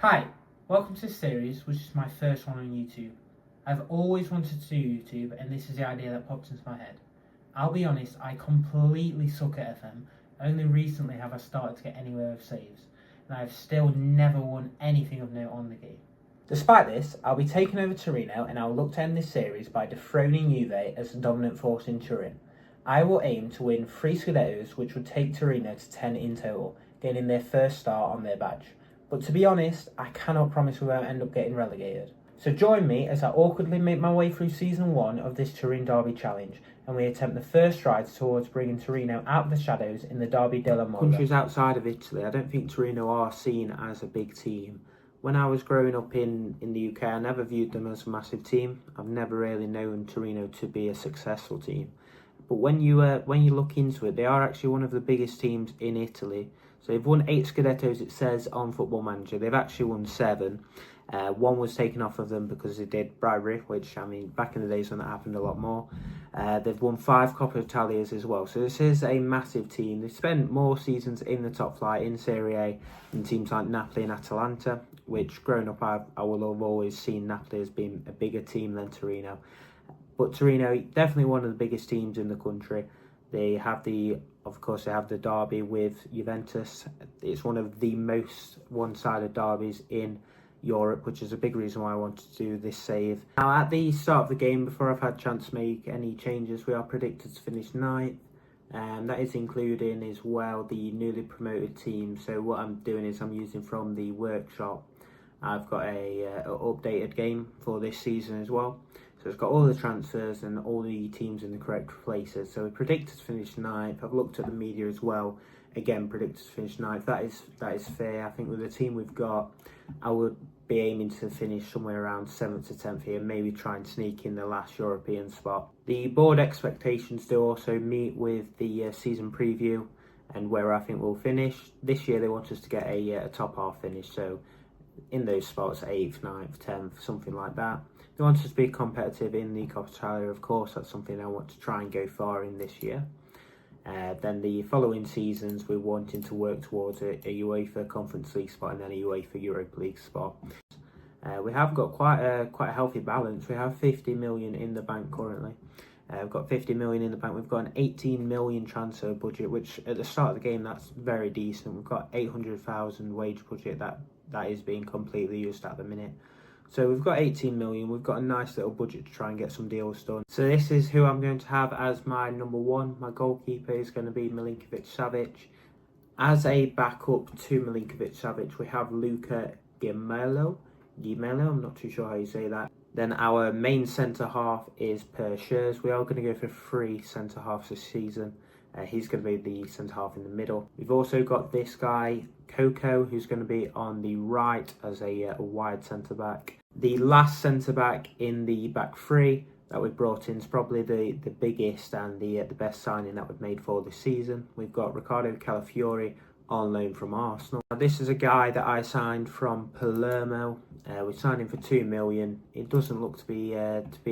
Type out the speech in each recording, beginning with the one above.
Hi, welcome to this series, which is my first one on YouTube. I've always wanted to do YouTube, and this is the idea that popped into my head. I'll be honest, I completely suck at FM. Only recently have I started to get anywhere with saves, and I've still never won anything of note on the game. Despite this, I'll be taking over Torino, and I'll look to end this series by dethroning Juve as the dominant force in Turin. I will aim to win 3 Scudettos, which would take Torino to 10 in total, gaining their first star on their badge. But to be honest, I cannot promise we won't end up getting relegated. So join me as I awkwardly make my way through Season 1 of this Turin Derby challenge, and we attempt the first strides towards bringing Torino out of the shadows in the Derby Della. Countries outside of Italy, I don't think Torino are seen as a big team. When I was growing up in the UK, I never viewed them as a massive team. I've never really known Torino to be a successful team. But when you look into it, they are actually one of the biggest teams in Italy. So they've won 8 Scudettos, it says on Football Manager. They've actually won 7. One was taken off of them because they did bribery, which, I mean, back in the days when that happened a lot more. They've won 5 Coppa Italias as well. So this is a massive team. They've spent more seasons in the top flight in Serie A than teams like Napoli and Atalanta, which, growing up, I will have always seen Napoli as being a bigger team than Torino. But Torino, definitely one of the biggest teams in the country. They have the derby with Juventus. It's one of the most one-sided derbies in Europe, which is a big reason why I wanted to do this save. Now, at the start of the game, before I've had a chance to make any changes, we are predicted to finish 9th. That is including as well the newly promoted team. So what I'm doing is I'm using from the workshop. I've got a updated game for this season as well. So it's got all the transfers and all the teams in the correct places. So we predicted to finish 9th. I've looked at the media as well. Again, predicted to finish 9th. That is fair. I think with the team we've got, I would be aiming to finish somewhere around 7th to 10th here, maybe try and sneak in the last European spot. The board expectations do also meet with the season preview and where I think we'll finish. This year they want us to get a top half finish, so in those spots, 8th, 9th, 10th, something like that. They want us to be competitive in the Coppa Italia, of course. That's something I want to try and go far in this year. Then the following seasons, we're wanting to work towards a UEFA Conference League spot and then a UEFA Europa League spot. We have got quite a healthy balance. We have 50 million in the bank currently. We've got 50 million in the bank. We've got an 18 million transfer budget, which at the start of the game, that's very decent. We've got 800,000 wage budget that is being completely used at the minute. So we've got 18 million. We've got a nice little budget to try and get some deals done. So this is who I'm going to have as my number 1. My goalkeeper is going to be Milinkovic-Savic. As a backup to Milinkovic-Savic, we have Luca Gimello. I'm not too sure how you say that. Then our main centre-half is Per Schurz. We are going to go for 3 centre-halves this season. He's going to be the centre-half in the middle. We've also got this guy, Coco, who's going to be on the right as a wide centre-back. The last centre-back in the back 3 that we've brought in is probably the biggest and the best signing that we've made for this season. We've got Riccardo Calafiori on loan from Arsenal. Now, this is a guy that I signed from Palermo. We signed him for 2 million. It doesn't look to be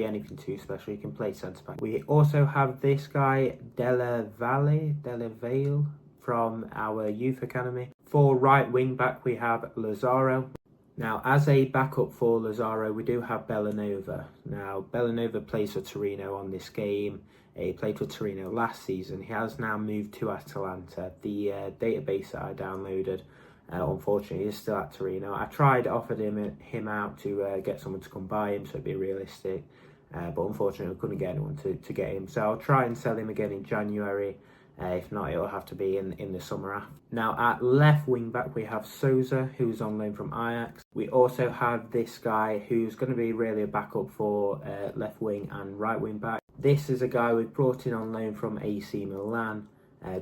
anything too special. He can play centre back. We also have this guy, Della Vale from our youth academy. For right wing back, we have Lazaro. Now, as a backup for Lazaro, we do have Bellanova. Now, Bellanova plays for Torino on this game. He played for Torino last season. He has now moved to Atalanta. The database that I downloaded, unfortunately, is still at Torino. I tried offered him out to get someone to come buy him, so it'd be realistic. But unfortunately, I couldn't get anyone to get him. So I'll try and sell him again in January. If not, it'll have to be in the summer after. Now, at left wing back, we have Souza, who's on loan from Ajax. We also have this guy who's going to be really a backup for left wing and right wing back. This is a guy we've brought in on loan from AC Milan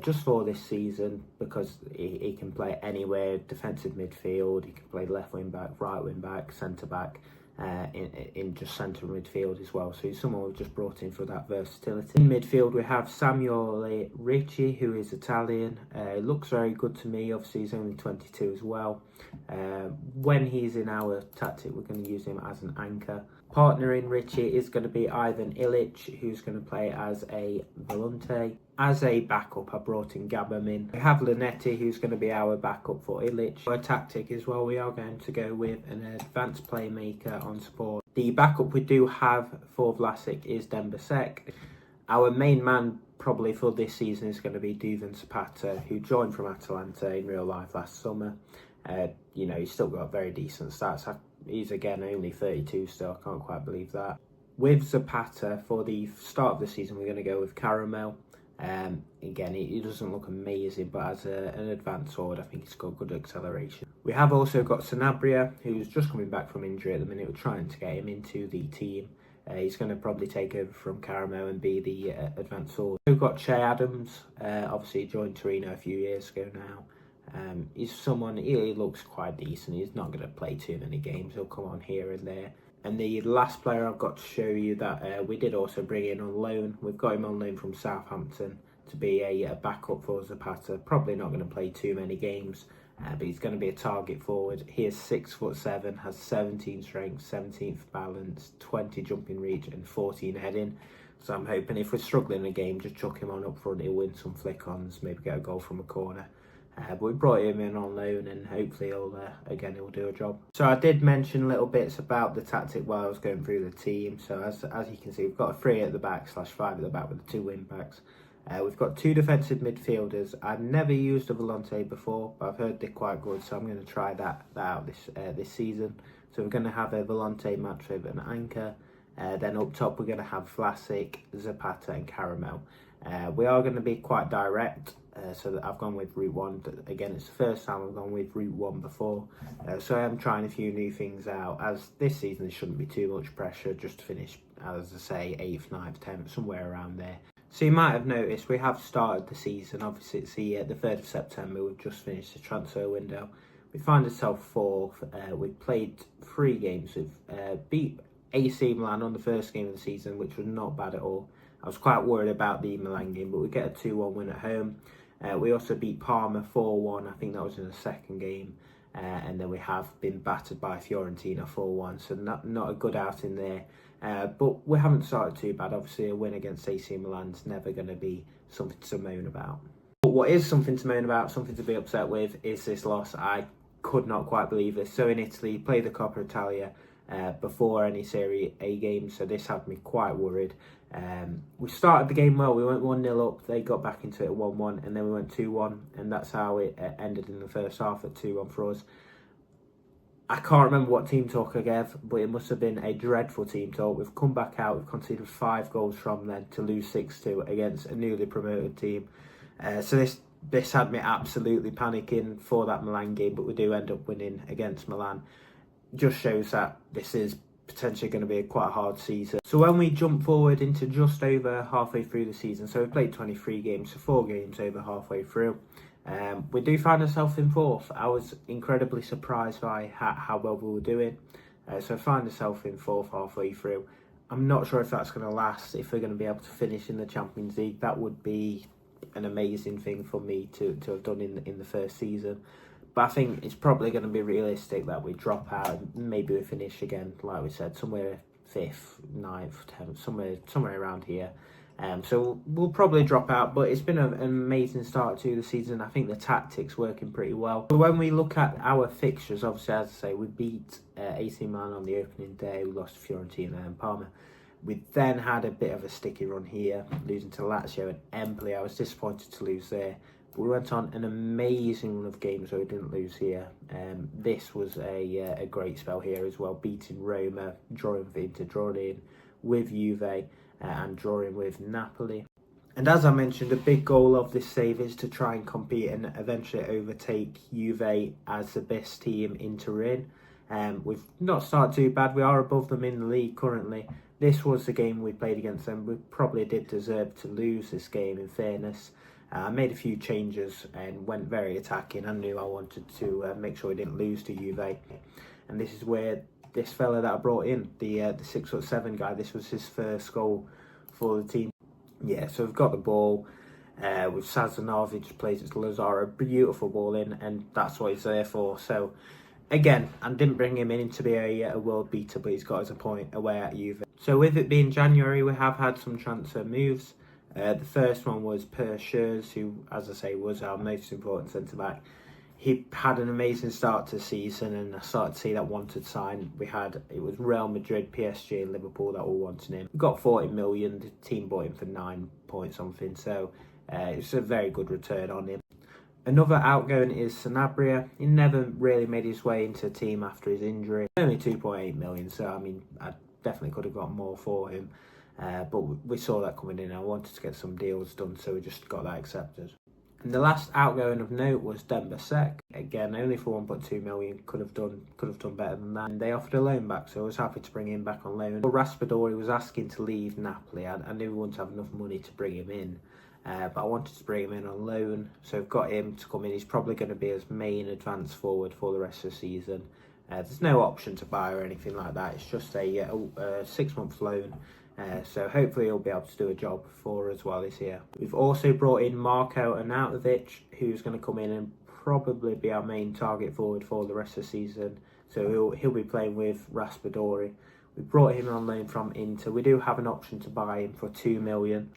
just for this season because he can play anywhere, defensive midfield. He can play left wing back, right wing back, centre back. In just centre midfield as well. So he's someone we've just brought in for that versatility. In midfield, we have Samuel Ricci, who is Italian. Looks very good to me. Obviously, he's only 22 as well. When he's in our tactic, we're going to use him as an anchor. Partnering Richie is going to be Ivan Ilic, who's going to play as a volante. As a backup, I brought in Gabamin. We have Linetti, who's going to be our backup for Ilic. Our tactic as well, we are going to go with an advanced playmaker on support. The backup we do have for Vlasic is Dembasek. Our main man probably for this season is going to be Duvan Zapata, who joined from Atalanta in real life last summer. He's still got very decent stats. He's again only 32 still, I can't quite believe that. With Zapata, for the start of the season, we're going to go with Caramel. Again, he doesn't look amazing, but as an advanced forward, I think he's got good acceleration. We have also got Sanabria, who's just coming back from injury at the minute. We're trying to get him into the team. He's going to probably take over from Caramel and be the advanced forward. We've got Che Adams, obviously joined Torino a few years ago now. He's someone, he looks quite decent. He's not going to play too many games. He'll come on here and there. And the last player I've got to show you that we did also bring in on loan. We've got him on loan from Southampton to be a backup for Zapata. Probably not going to play too many games, but he's going to be a target forward. He is 6'7", has 17 strength, 17th balance, 20 jumping reach and 14 heading. So I'm hoping if we're struggling in a game, just chuck him on up front. He'll win some flick-ons, maybe get a goal from a corner. But we brought him in on loan and hopefully he'll do a job. So I did mention little bits about the tactic while I was going through the team. So as you can see, we've got a 3 at the back / 5 at the back with the 2 wing backs. We've got 2 defensive midfielders. I've never used a volante before, but I've heard they're quite good, so I'm going to try that out this season. So we're going to have a volante match with an anchor. Then up top we're going to have Vlasic, Zapata and Caramel. We are going to be quite direct. So that I've gone with route 1. Again, it's the first time I've gone with route 1 before. So I am trying a few new things out. As this season, there shouldn't be too much pressure. Just to finish, as I say, 8th, 9th, 10th, somewhere around there. So you might have noticed we have started the season. Obviously, it's the 3rd of September. We've just finished the transfer window. We find ourselves 4th. We played 3 games. We've beat AC Milan on the first game of the season, which was not bad at all. I was quite worried about the Milan game, but we get a 2-1 win at home. We also beat Parma 4-1, I think that was in the second game. And then we have been battered by Fiorentina 4-1, so not a good outing there. But we haven't started too bad. Obviously, a win against AC Milan's never going to be something to moan about. But what is something to moan about, something to be upset with, is this loss. I could not quite believe this. So in Italy, played the Coppa Italia before any Serie A games, so this had me quite worried. We started the game well. We went 1-0 up, they got back into it at 1-1, and then we went 2-1, and that's how it ended in the first half at 2-1 for us. I can't remember what team talk I gave, but it must have been a dreadful team talk. We've come back out, we've conceded 5 goals from then to lose 6-2 against a newly promoted team. So this had me absolutely panicking for that Milan game, but we do end up winning against Milan. Just shows that this is potentially going to be a quite hard season. So when we jump forward into just over halfway through the season, so we've played 23 games, so 4 games over halfway through, we do find ourselves in 4th. I was incredibly surprised by how well we were doing. So I find ourselves in 4th halfway through. I'm not sure if that's going to last, if we're going to be able to finish in the Champions League. That would be an amazing thing for me to have done in the first season. But I think it's probably going to be realistic that we drop out and maybe we finish again, like we said, somewhere 5th, 9th, 10th, somewhere around here. So we'll probably drop out, but it's been an amazing start to the season. I think the tactics working pretty well. But when we look at our fixtures, obviously, as I say, we beat AC Milan on the opening day. We lost to Fiorentina and Parma. We then had a bit of a sticky run here, losing to Lazio and Empoli. I was disappointed to lose there. We went on an amazing run of games where we didn't lose here. This was a great spell here as well, beating Roma, drawing with Inter, drawing with Juve and drawing with Napoli. And as I mentioned, a big goal of this save is to try and compete and eventually overtake Juve as the best team in Turin. We've not started too bad. We are above them in the league currently. This was the game we played against them. We probably did deserve to lose this game, in fairness. I made a few changes and went very attacking. I knew I wanted to make sure we didn't lose to Juve. And this is where this fella that I brought in, the 6'7" guy, this was his first goal for the team. Yeah, so we've got the ball. with Sazonov, he just plays it to Lazaro, beautiful ball in, and that's what he's there for. So again, I didn't bring him in to be a world beater, but he's got us a point away at Juve. So with it being January, we have had some transfer moves. The first one was Per Schurz, who, as I say, was our most important centre-back. He had an amazing start to the season, and I started to see that wanted sign. It was Real Madrid, PSG and Liverpool that all wanted him. We got 40 million, the team bought him for 9 point something, so it's a very good return on him. Another outgoing is Sanabria. He never really made his way into the team after his injury. Only 2.8 million, so I mean, I definitely could have got more for him. But we saw that coming in. I wanted to get some deals done, so we just got that accepted. And the last outgoing of note was Della. Again, only for 1.2 million, could have done better than that. And they offered a loan back, so I was happy to bring him back on loan. Raspadori was asking to leave Napoli. I knew we wouldn't have enough money to bring him in, but I wanted to bring him in on loan, so I've got him to come in. He's probably going to be his main advance forward for the rest of the season. There's no option to buy or anything like that. It's just a 6-month loan. So hopefully he'll be able to do a job for us while he's here. We've also brought in Marko Arnautovic, who's going to come in and probably be our main target forward for the rest of the season. So he'll be playing with Raspadori. We brought him on loan from Inter. We do have an option to buy him for 2 million.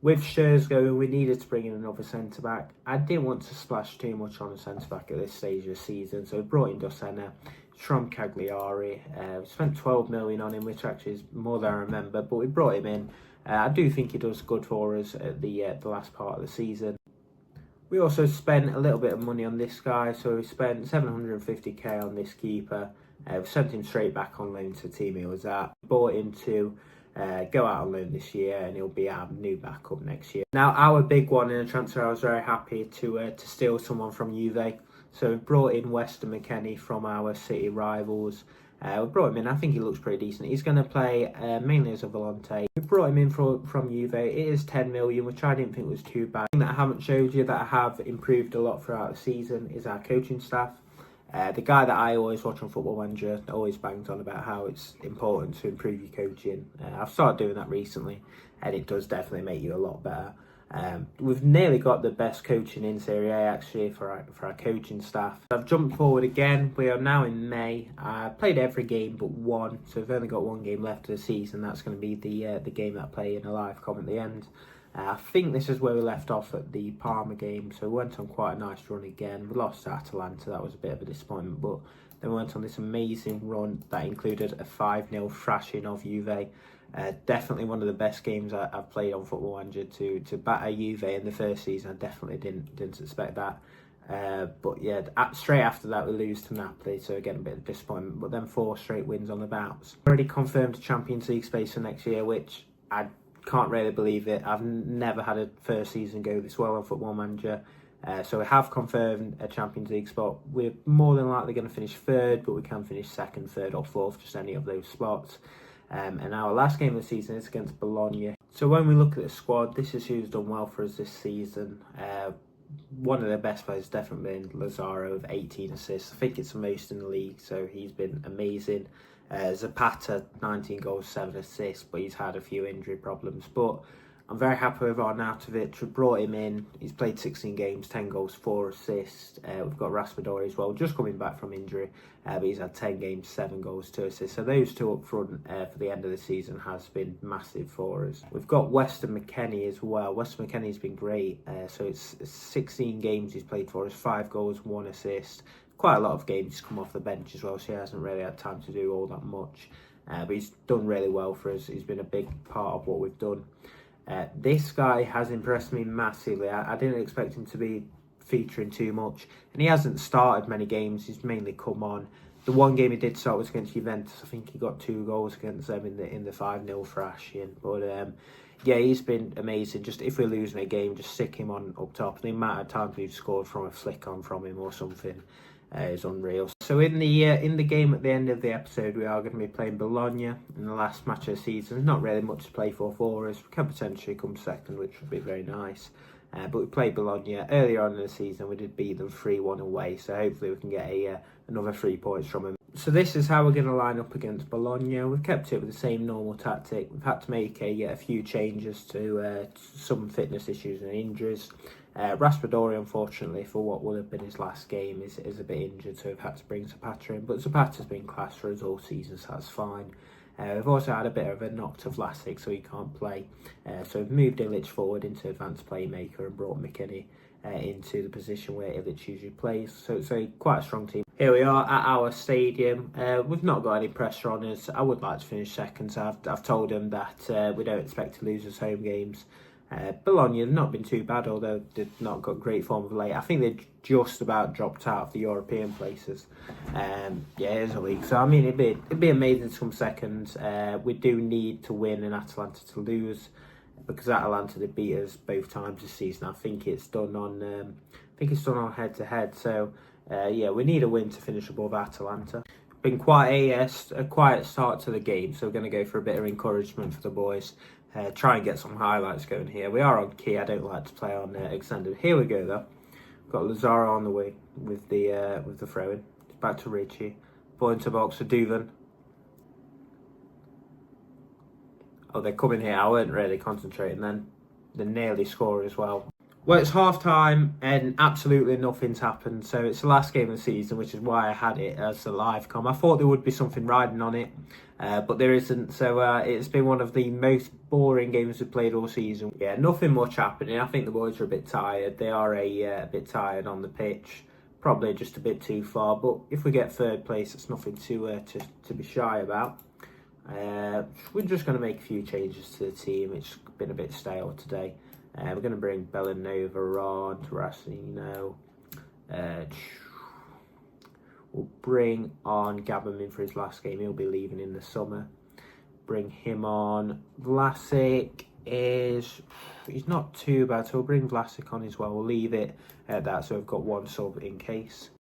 With Schurz going, we needed to bring in another centre-back. I didn't want to splash too much on a centre-back at this stage of the season, so we brought in Dosena from Cagliari. We spent 12 million on him, which actually is more than I remember, but we brought him in. I do think he does good for us at the last part of the season. We also spent a little bit of money on this guy, so we spent 750k on this keeper. We sent him straight back on loan to the team he was at. We bought him to go out on loan this year, and he'll be our new backup next year. Now, our big one in the transfer, I was very happy to steal someone from Juve. So we brought in Weston McKennie from our city rivals. We brought him in. I think he looks pretty decent. He's going to play mainly as a volante. We brought him in from Juve. It is 10 million, which I didn't think was too bad. The thing that I haven't showed you that I have improved a lot throughout the season is our coaching staff. The guy that I always watch on Football Manager always bangs on about how it's important to improve your coaching. I've started doing that recently, and it does definitely make you a lot better. We've nearly got the best coaching in Serie A actually for our coaching staff. I've jumped forward again. We are now in May. I played every game but one, so we've only got one game left of the season. That's going to be the game that I play in a live comment at the end. I think this is where we left off at the Parma game, so we went on quite a nice run again. We lost to Atalanta, that was a bit of a disappointment, but then we went on this amazing run that included a 5-0 thrashing of Juve. Definitely one of the best games I've played on Football Manager to batter Juve in the first season. I definitely didn't expect that. But yeah, straight after that we lose to Napoli, so again a bit of disappointment. But then 4 straight wins on the bounce. Already confirmed Champions League space for next year, which I can't really believe it. I've never had a first season go this well on Football Manager. So we have confirmed a Champions League spot. We're more than likely going to finish 3rd, but we can finish 2nd, 3rd or 4th, just any of those spots. And our last game of the season is against Bologna. So when we look at the squad, this is who's done well for us this season. One of the best players definitely been Lazaro with 18 assists. I think it's the most in the league, so he's been amazing. Zapata, 19 goals, 7 assists, but he's had a few injury problems. But I'm very happy with Arnautovic. We brought him in. He's played 16 games, 10 goals, 4 assists. We've got Raspadori as well, just coming back from injury. But he's had 10 games, 7 goals, 2 assists. So those two up front for the end of the season has been massive for us. We've got Weston McKennie as well. Weston McKennie's been great. So it's 16 games he's played for us, 5 goals, 1 assist. Quite a lot of games he's come off the bench as well, so he hasn't really had time to do all that much. But he's done really well for us. He's been a big part of what we've done. This guy has impressed me massively. I didn't expect him to be featuring too much, and he hasn't started many games. He's mainly come on. The one game he did start was against Juventus. I think he got 2 goals against them in the 5-0 thrashing. But yeah, he's been amazing. Just if we're losing a game, just stick him on up top. The amount of times we've scored from a flick on from him or something is unreal. So in the game at the end of the episode, we are going to be playing Bologna in the last match of the season. There's not really much to play for us. We can potentially come 2nd, which would be very nice. But we played Bologna earlier on in the season. We did beat them 3-1 away, so hopefully we can get another 3 points from them. So this is how we're going to line up against Bologna. We've kept it with the same normal tactic. We've had to make a few changes to some fitness issues and injuries. Raspadori, unfortunately, for what will have been his last game, is a bit injured, so we've had to bring Zapata in. But Zapata's been class for us all season, so that's fine. We've also had a bit of a knock to Vlasic, so he can't play. So we've moved Ilic forward into advanced playmaker and brought McKinney into the position where Ilic usually plays. So it's quite a strong team. Here we are at our stadium. We've not got any pressure on us. I would like to finish second, so I've told them that we don't expect to lose us home games. Bologna have not been too bad, although they've not got great form of late. I think they just about dropped out of the European places. It's a league. So I mean, it'd be amazing to come second. We do need to win and Atalanta to lose, because Atalanta they beat us both times this season. I think it's done on head to head. So we need a win to finish above Atalanta. Been quite a quiet start to the game, so we're going to go for a bit of encouragement for the boys. Try and get some highlights going here. We are on key. I don't like to play on extended. Here we go though. Got Lazaro on the way with the throw in. It's back to Richie. Ball into box for Duvan. Oh, they're coming here. I weren't really concentrating then. They nearly score as well. Well, it's half time and absolutely nothing's happened. So it's the last game of the season, which is why I had it as a live com. I thought there would be something riding on it, but there isn't. So it's been one of the most boring games we've played all season. Yeah, nothing much happening. I think the boys are a bit tired. They are a bit tired on the pitch. Probably just a bit too far. But if we get third place, it's nothing to be shy about. We're just going to make a few changes to the team. It's been a bit stale today. We're going to bring Bellanova on, Terracino. We'll bring on Gabberman for his last game. He'll be leaving in the summer. Bring him on. Vlasic he's not too bad, so we'll bring Vlasic on as well. We'll leave it at that, so we've got one sub in case.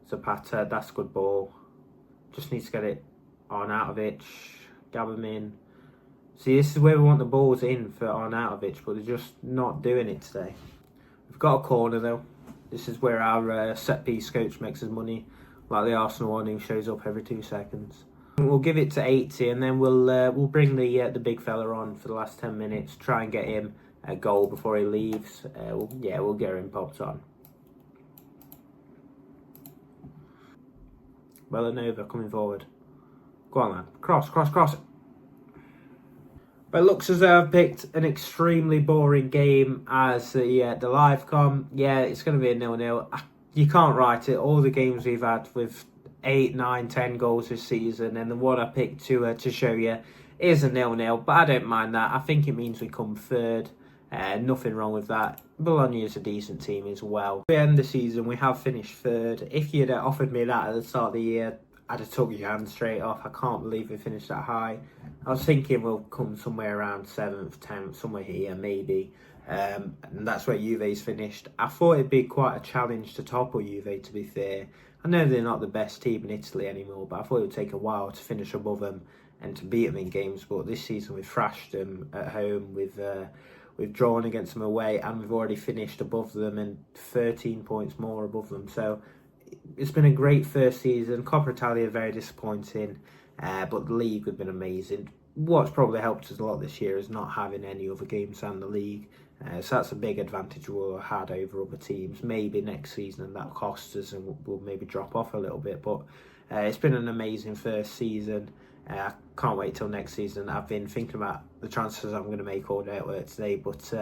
Zapata, that's a good ball. Just needs to get it on Arnautovic. Gabberman. See, this is where we want the balls in for Arnautovic, but they're just not doing it today. We've got a corner though. This is where our set piece coach makes his money, like the Arsenal one who shows up every 2 seconds. We'll give it to 80, and then we'll bring the big fella on for the last 10 minutes. Try and get him a goal before he leaves. We'll get him popped on. Bellanova coming forward. Go on, man. Cross. But it looks as though I've picked an extremely boring game as the live com. Yeah, it's going to be a 0-0. You can't write it. All the games we've had with 8, 9, 10 goals this season, and the one I picked to show you is a 0-0. But I don't mind that. I think it means we come third. Nothing wrong with that. Bologna is a decent team as well. At the end of the season, we have finished third. If you'd offered me that at the start of the year, I'd have took your hand straight off. I can't believe we finished that high. I was thinking we'll come somewhere around 7th, 10th, somewhere here maybe. And that's where Juve's finished. I thought it'd be quite a challenge to topple Juve, to be fair. I know they're not the best team in Italy anymore, but I thought it would take a while to finish above them and to beat them in games. But this season we've thrashed them at home. We've drawn against them away, and we've already finished above them and 13 points more above them. So it's been a great first season. Coppa Italia very disappointing, but the league has been amazing. What's probably helped us a lot this year is not having any other games than the league. So that's a big advantage we'll have had over other teams. Maybe next season and that cost us and we'll maybe drop off a little bit. But it's been an amazing first season. I can't wait till next season. I've been thinking about the transfers I'm going to make all day at work today. But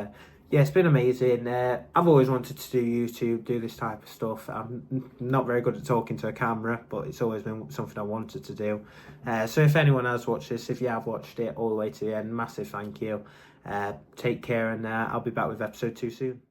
it's been amazing. I've always wanted to do YouTube, do this type of stuff. I'm not very good at talking to a camera, but it's always been something I wanted to do. So if anyone has watched this, if you have watched it all the way to the end, massive thank you. Take care, and I'll be back with episode 2 soon.